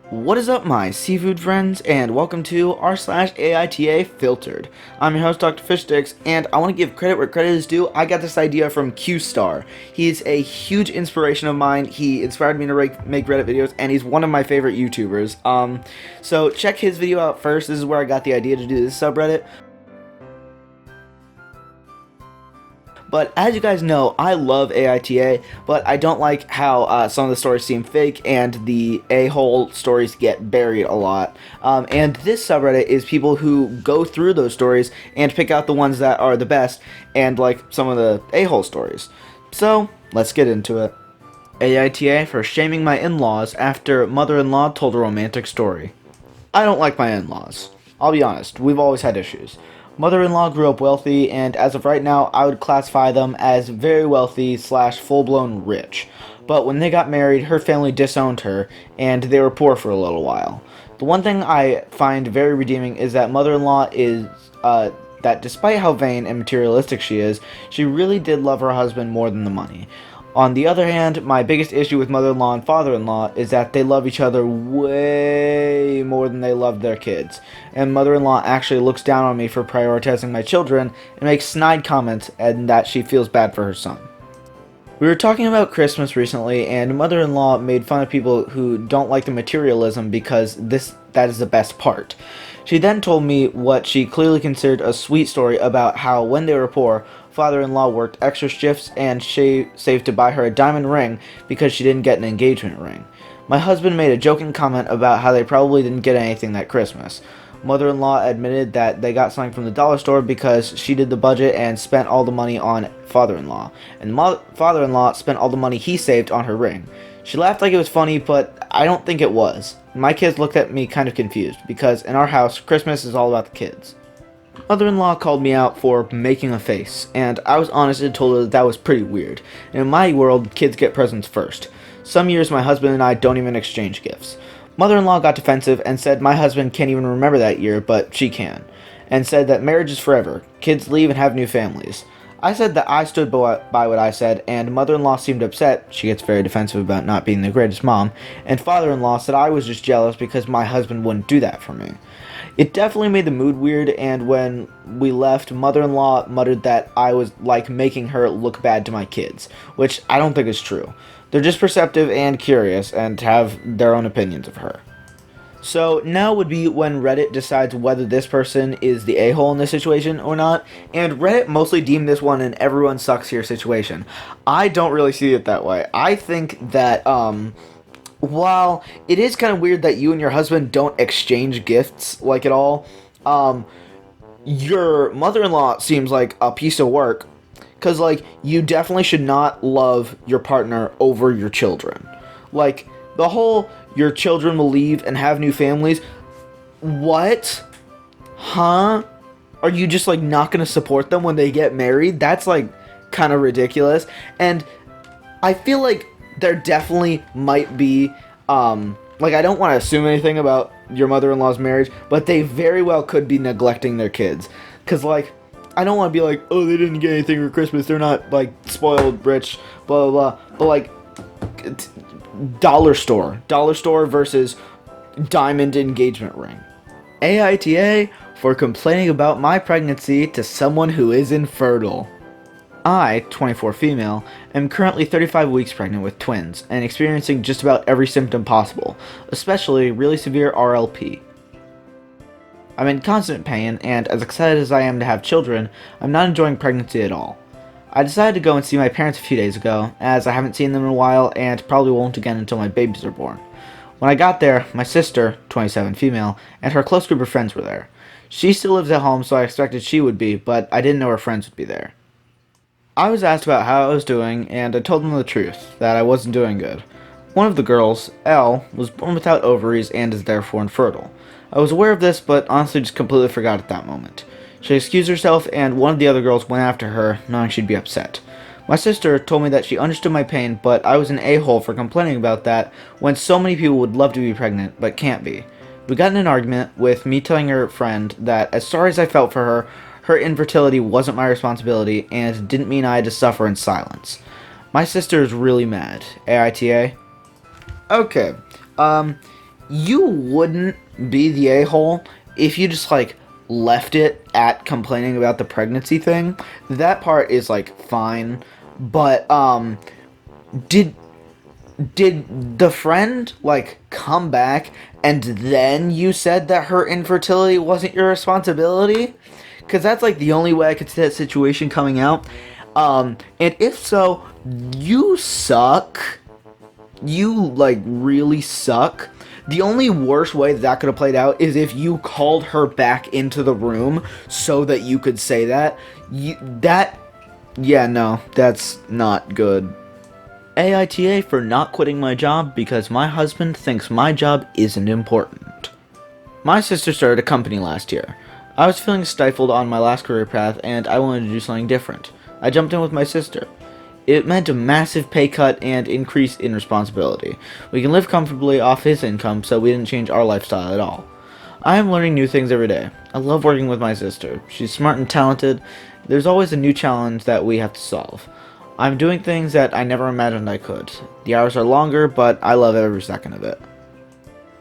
What is up, my seafood friends, and welcome to r/AITA Filtered. I'm your host, Dr. Fishsticks, and I want to give credit where credit is due. I got this idea from Q-Star. He's a huge inspiration of mine. He inspired me to make Reddit videos, and he's one of my favorite YouTubers. So check his video out first. This is where I got the idea to do this subreddit. But as you guys know, I love AITA, but I don't like how some of the stories seem fake and the a-hole stories get buried a lot. And this subreddit is people who go through those stories and pick out the ones that are the best and like some of the a-hole stories. So, let's get into it. AITA for shaming my in-laws after mother-in-law told a romantic story. I don't like my in-laws. I'll be honest, we've always had issues. Mother-in-law grew up wealthy, and as of right now, I would classify them as very wealthy / full-blown rich. But when they got married, her family disowned her, and they were poor for a little while. The one thing I find very redeeming is that mother-in-law is, that despite how vain and materialistic she is, she really did love her husband more than the money. On the other hand, my biggest issue with mother-in-law and father-in-law is that they love each other way more than they love their kids. And mother-in-law actually looks down on me for prioritizing my children and makes snide comments and that she feels bad for her son. We were talking about Christmas recently, and mother-in-law made fun of people who don't like the materialism because that is the best part. She then told me what she clearly considered a sweet story about how when they were poor, father-in-law worked extra shifts and she saved to buy her a diamond ring because she didn't get an engagement ring. My husband made a joking comment about how they probably didn't get anything that Christmas. Mother-in-law admitted that they got something from the dollar store because she did the budget and spent all the money on father-in-law. And father-in-law spent all the money he saved on her ring. She laughed like it was funny, but I don't think it was. My kids looked at me kind of confused because in our house, Christmas is all about the kids. Mother-in-law called me out for making a face, and I was honest and told her that was pretty weird. In my world, kids get presents first. Some years my husband and I don't even exchange gifts. Mother-in-law got defensive and said my husband can't even remember that year, but she can. And said that marriage is forever. Kids leave and have new families. I said that I stood by what I said, and mother-in-law seemed upset. She gets very defensive about not being the greatest mom. And father-in-law said I was just jealous because my husband wouldn't do that for me. It definitely made the mood weird, and when we left, mother-in-law muttered that I was like making her look bad to my kids, which I don't think is true. They're just perceptive and curious and have their own opinions of her. So now would be when Reddit decides whether this person is the a-hole in this situation or not, and Reddit mostly deemed this one an everyone sucks here situation. I don't really see it that way. I think that, while it is kind of weird that you and your husband don't exchange gifts, like, at all, your mother-in-law seems like a piece of work, because, like, you definitely should not love your partner over your children. Like, the whole, your children will leave and have new families, what? Huh? Are you just, like, not gonna support them when they get married? That's, like, kind of ridiculous, and I feel like there definitely might be, like, I don't want to assume anything about your mother-in-law's marriage, but they very well could be neglecting their kids. Because, like, I don't want to be like, oh, they didn't get anything for Christmas, they're not, like, spoiled, rich, blah, blah, blah. But, like, dollar store versus diamond engagement ring. AITA for complaining about my pregnancy to someone who is infertile. I, 24 female, am currently 35 weeks pregnant with twins and experiencing just about every symptom possible, especially really severe RLP. I'm in constant pain, and as excited as I am to have children, I'm not enjoying pregnancy at all. I decided to go and see my parents a few days ago, as I haven't seen them in a while and probably won't again until my babies are born. When I got there, my sister, 27 female, and her close group of friends were there. She still lives at home, so I expected she would be, but I didn't know her friends would be there. I was asked about how I was doing, and I told them the truth, that I wasn't doing good. One of the girls, Elle, was born without ovaries and is therefore infertile. I was aware of this, but honestly just completely forgot at that moment. She excused herself, and one of the other girls went after her, knowing she'd be upset. My sister told me that she understood my pain, but I was an a-hole for complaining about that when so many people would love to be pregnant, but can't be. We got in an argument, with me telling her friend that as sorry as I felt for her, her infertility wasn't my responsibility, and it didn't mean I had to suffer in silence. My sister is really mad. AITA? Okay, You wouldn't be the a-hole if you just like left it at complaining about the pregnancy thing. That part is like fine, but did did the friend like come back and then you said that her infertility wasn't your responsibility? Because that's like the only way I could see that situation coming out. And if so, you suck. You like really suck. The only worst way that could have played out is if you called her back into the room so that you could say that. Yeah, no, that's not good. AITA for not quitting my job because my husband thinks my job isn't important. My sister started a company last year. I was feeling stifled on my last career path and I wanted to do something different. I jumped in with my sister. It meant a massive pay cut and increase in responsibility. We can live comfortably off his income, so we didn't change our lifestyle at all. I am learning new things every day. I love working with my sister. She's smart and talented. There's always a new challenge that we have to solve. I'm doing things that I never imagined I could. The hours are longer, but I love every second of it.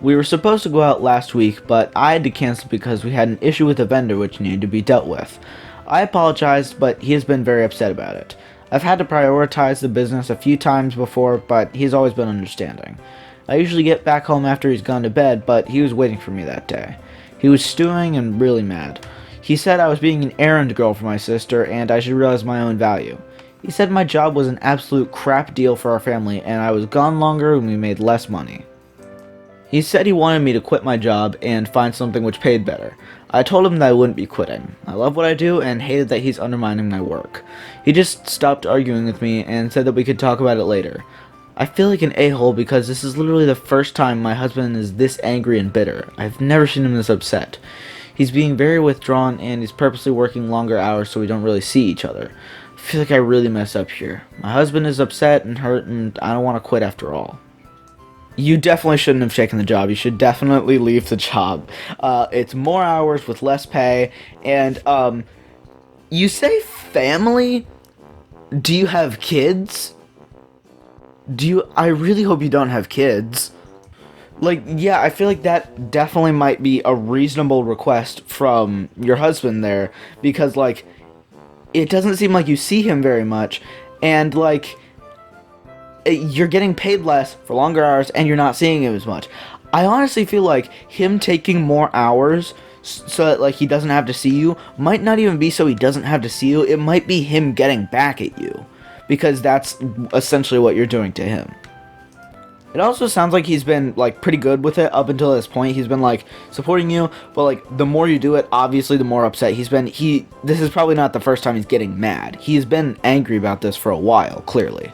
We were supposed to go out last week, but I had to cancel because we had an issue with a vendor which needed to be dealt with. I apologized, but he has been very upset about it. I've had to prioritize the business a few times before, but he's always been understanding. I usually get back home after he's gone to bed, but he was waiting for me that day. He was stewing and really mad. He said I was being an errand girl for my sister and I should realize my own value. He said my job was an absolute crap deal for our family and I was gone longer and we made less money. He said he wanted me to quit my job and find something which paid better. I told him that I wouldn't be quitting. I love what I do and hated that he's undermining my work. He just stopped arguing with me and said that we could talk about it later. I feel like an a-hole because this is literally the first time my husband is this angry and bitter. I've never seen him this upset. He's being very withdrawn and he's purposely working longer hours so we don't really see each other. I feel like I really messed up here. My husband is upset and hurt and I don't want to quit after all. You definitely shouldn't have taken the job. You should definitely leave the job. It's more hours with less pay. And, you say family? Do you have kids? I really hope you don't have kids. Like, yeah, I feel like that definitely might be a reasonable request from your husband there. Because, like, it doesn't seem like you see him very much. And, like, you're getting paid less for longer hours and you're not seeing him as much. I honestly feel like him taking more hours so that like he doesn't have to see you might not even be so he doesn't have to see you. It might be him getting back at you because that's essentially what you're doing to him. It also sounds like he's been like pretty good with it up until this point. He's been like supporting you, but like the more you do it, obviously the more upset he's been. This is probably not the first time he's getting mad. He's been angry about this for a while, clearly.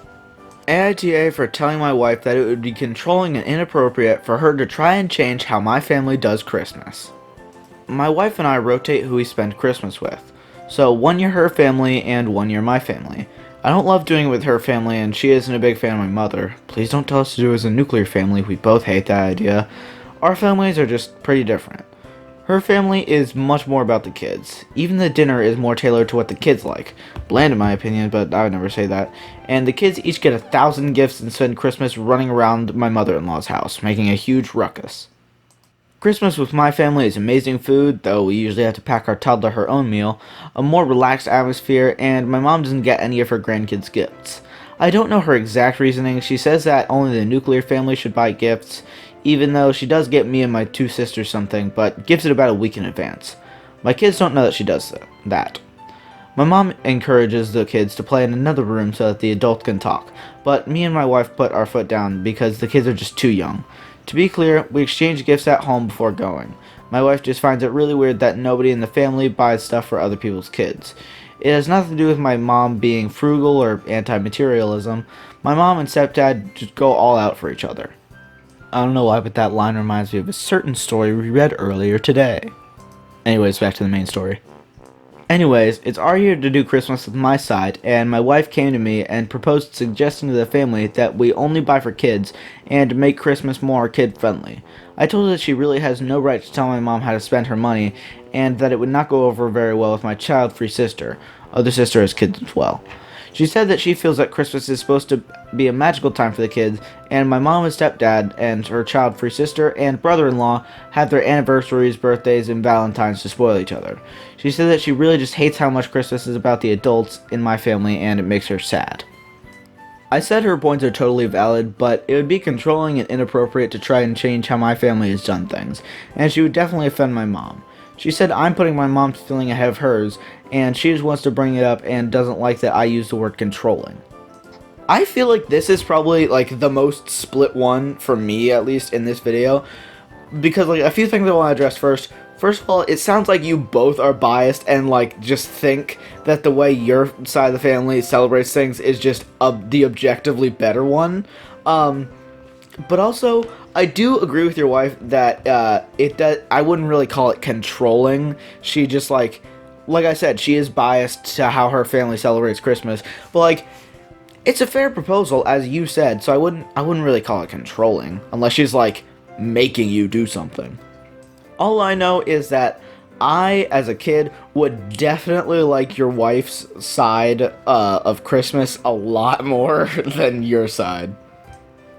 AITA for telling my wife that it would be controlling and inappropriate for her to try and change how my family does Christmas. My wife and I rotate who we spend Christmas with. So 1 year her family and 1 year my family. I don't love doing it with her family and she isn't a big fan of my mother. Please don't tell us to do it as a nuclear family, we both hate that idea. Our families are just pretty different. Her family is much more about the kids. Even the dinner is more tailored to what the kids like. Bland in my opinion, but I would never say that. And the kids each get 1,000 gifts and spend Christmas running around my mother-in-law's house, making a huge ruckus. Christmas with my family is amazing food, though we usually have to pack our toddler her own meal, a more relaxed atmosphere, and my mom doesn't get any of her grandkids gifts. I don't know her exact reasoning. She says that only the nuclear family should buy gifts, even though she does get me and my 2 sisters something, but gives it about a week in advance. My kids don't know that she does that. My mom encourages the kids to play in another room so that the adults can talk, but me and my wife put our foot down because the kids are just too young. To be clear, we exchange gifts at home before going. My wife just finds it really weird that nobody in the family buys stuff for other people's kids. It has nothing to do with my mom being frugal or anti-materialism. My mom and stepdad just go all out for each other. I don't know why, but that line reminds me of a certain story we read earlier today. Anyways, back to the main story. Anyways, it's our year to do Christmas with my side, and my wife came to me and proposed suggesting to the family that we only buy for kids and make Christmas more kid-friendly. I told her that she really has no right to tell my mom how to spend her money, and that it would not go over very well with my child-free sister. Other sister has kids as well. She said that she feels that Christmas is supposed to be a magical time for the kids, and my mom and stepdad and her child-free sister and brother-in-law have their anniversaries, birthdays, and Valentines to spoil each other. She said that she really just hates how much Christmas is about the adults in my family, and it makes her sad. I said her points are totally valid, but it would be controlling and inappropriate to try and change how my family has done things, and she would definitely offend my mom. She said I'm putting my mom's feeling ahead of hers, and she just wants to bring it up and doesn't like that I use the word controlling. I feel like this is probably like the most split one for me, at least in this video, because like a few things I want to address first. First of all, it sounds like you both are biased and like just think that the way your side of the family celebrates things is just the objectively better one. But also, I do agree with your wife that I wouldn't really call it controlling. She just like I said, she is biased to how her family celebrates Christmas. But like, it's a fair proposal, as you said, so I wouldn't really call it controlling unless she's like making you do something. All I know is that I, as a kid, would definitely like your wife's side of Christmas a lot more than your side.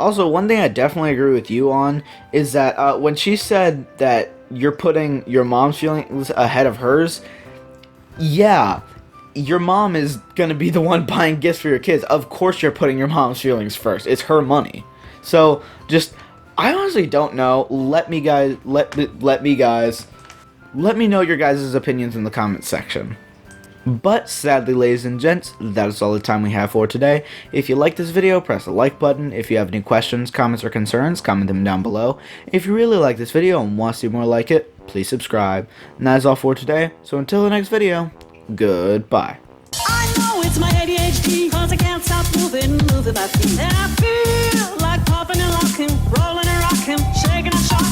Also, one thing I definitely agree with you on is that when she said that you're putting your mom's feelings ahead of hers, yeah, your mom is gonna be the one buying gifts for your kids. Of course you're putting your mom's feelings first. It's her money. So, just... I honestly don't know. Let me know your guys' opinions in the comments section. But sadly, ladies and gents, that is all the time we have for today. If you like this video, press the like button. If you have any questions, comments, or concerns, comment them down below. If you really like this video and want to see more like it, please subscribe. And that is all for today. So until the next video, goodbye. I know it's my ADHD, cause I can't stop moving my feet. And I feel like popping and locking, rolling and rocking, shaking and shocking.